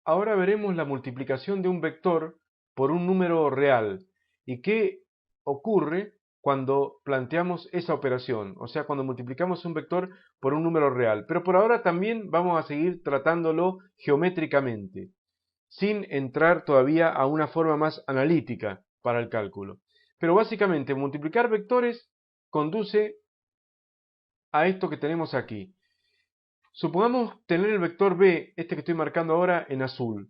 Ahora veremos la multiplicación de un vector por un número real y qué ocurre cuando planteamos esa operación, o sea, cuando multiplicamos un vector por un número real. Pero por ahora también vamos a seguir tratándolo geométricamente, sin entrar todavía a una forma más analítica para el cálculo. Pero básicamente multiplicar vectores conduce a esto que tenemos aquí. Supongamos tener el vector b, este que estoy marcando ahora en azul.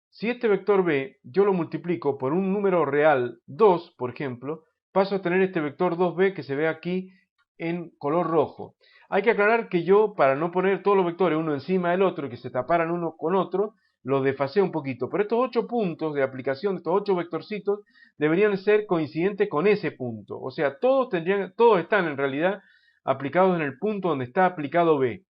Si este vector b yo lo multiplico por un número real 2, por ejemplo, paso a tener este vector 2b que se ve aquí en color rojo. Hay que aclarar que yo, para no poner todos los vectores uno encima del otro y que se taparan uno con otro, los desfasé un poquito. Pero estos 8 puntos de aplicación, estos 8 vectorcitos, deberían ser coincidentes con ese punto. O sea, todos están en realidad aplicados en el punto donde está aplicado b.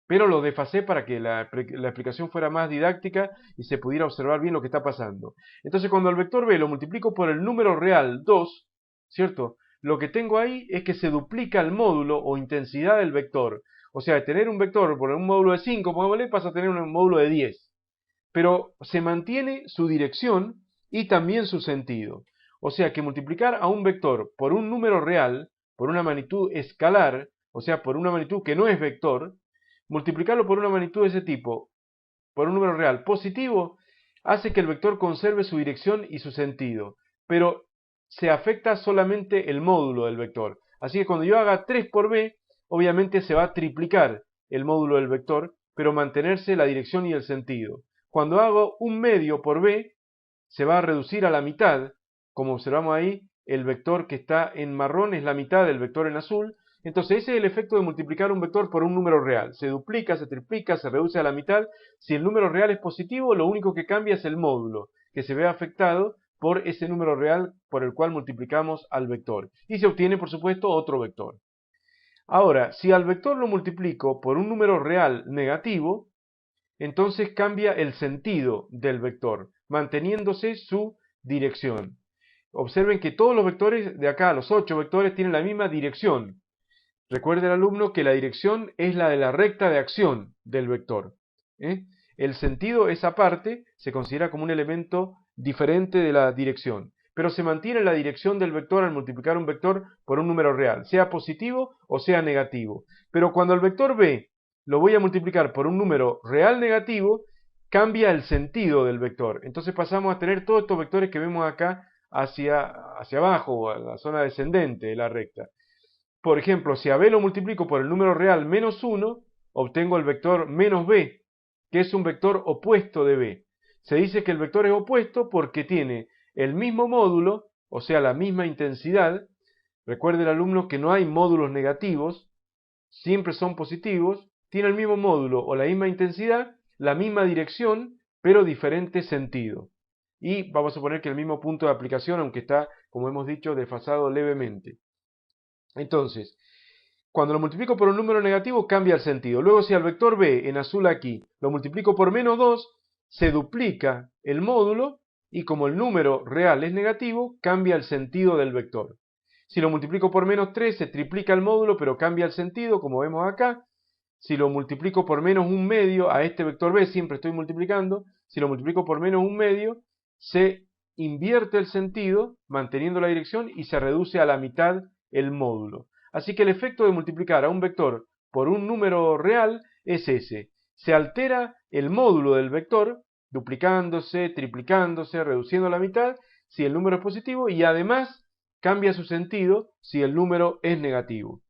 Pero los desfasé para que la explicación fuera más didáctica y se pudiera observar bien lo que está pasando. Entonces, cuando el vector b lo multiplico por el número real 2, ¿cierto? Lo que tengo ahí es que se duplica el módulo o intensidad del vector. O sea, de tener un vector por un módulo de 5, pongámosle, pasa a tener un módulo de 10. Pero se mantiene su dirección y también su sentido. O sea que multiplicar a un vector por un número real, por una magnitud escalar, o sea, por una magnitud que no es vector, multiplicarlo por una magnitud de ese tipo, por un número real positivo, hace que el vector conserve su dirección y su sentido, pero se afecta solamente el módulo del vector. Así que cuando yo haga 3 por b, obviamente se va a triplicar el módulo del vector, pero mantenerse la dirección y el sentido. Cuando hago un medio por b, se va a reducir a la mitad. Como observamos ahí, el vector que está en marrón es la mitad del vector en azul. Entonces ese es el efecto de multiplicar un vector por un número real. Se duplica, se triplica, se reduce a la mitad. Si el número real es positivo, lo único que cambia es el módulo, que se ve afectado por ese número real por el cual multiplicamos al vector. Y se obtiene, por supuesto, otro vector. Ahora, si al vector lo multiplico por un número real negativo, entonces cambia el sentido del vector, manteniéndose su dirección. Observen que todos los vectores de acá, los 8 vectores, tienen la misma dirección. Recuerde el alumno que la dirección es la de la recta de acción del vector. El sentido, esa parte, se considera como un elemento diferente de la dirección, pero se mantiene la dirección del vector al multiplicar un vector por un número real, sea positivo o sea negativo. Pero cuando el vector b lo voy a multiplicar por un número real negativo, cambia el sentido del vector. Entonces pasamos a tener todos estos vectores que vemos acá hacia abajo, o a la zona descendente de la recta. Por ejemplo, si a b lo multiplico por el número real menos 1, obtengo el vector menos b, que es un vector opuesto de b. Se dice que el vector es opuesto porque tiene el mismo módulo, o sea, la misma intensidad. Recuerde el alumno que no hay módulos negativos, siempre son positivos, tiene el mismo módulo o la misma intensidad, la misma dirección, pero diferente sentido. Y vamos a suponer que el mismo punto de aplicación, aunque está, como hemos dicho, desfasado levemente. Entonces, cuando lo multiplico por un número negativo, cambia el sentido. Luego, si al vector b, en azul aquí, lo multiplico por menos 2, se duplica el módulo y como el número real es negativo, cambia el sentido del vector. Si lo multiplico por menos 3, se triplica el módulo, pero cambia el sentido, como vemos acá. Si lo multiplico por menos un medio, a este vector b siempre estoy multiplicando, si lo multiplico por menos un medio, se invierte el sentido, manteniendo la dirección, y se reduce a la mitad el módulo. Así que el efecto de multiplicar a un vector por un número real es ese. Se altera el módulo del vector, duplicándose, triplicándose, reduciendo a la mitad, si el número es positivo, y además cambia su sentido si el número es negativo.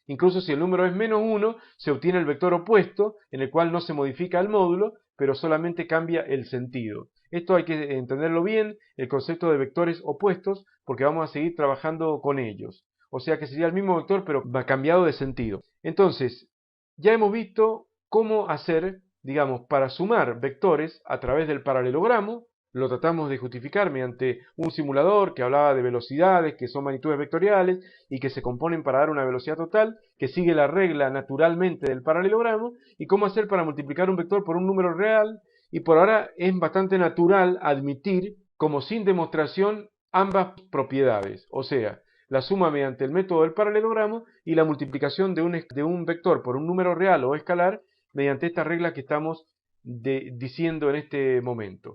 Incluso si el número es menos 1, se obtiene el vector opuesto, en el cual no se modifica el módulo, pero solamente cambia el sentido. Esto hay que entenderlo bien, el concepto de vectores opuestos, porque vamos a seguir trabajando con ellos. O sea que sería el mismo vector, pero va cambiado de sentido. Entonces, ya hemos visto cómo hacer, digamos, para sumar vectores a través del paralelogramo. Lo tratamos de justificar mediante un simulador que hablaba de velocidades, que son magnitudes vectoriales y que se componen para dar una velocidad total, que sigue la regla naturalmente del paralelogramo, y cómo hacer para multiplicar un vector por un número real. Y por ahora es bastante natural admitir como sin demostración ambas propiedades, o sea, la suma mediante el método del paralelogramo y la multiplicación de un vector por un número real o escalar mediante esta regla que estamos diciendo en este momento.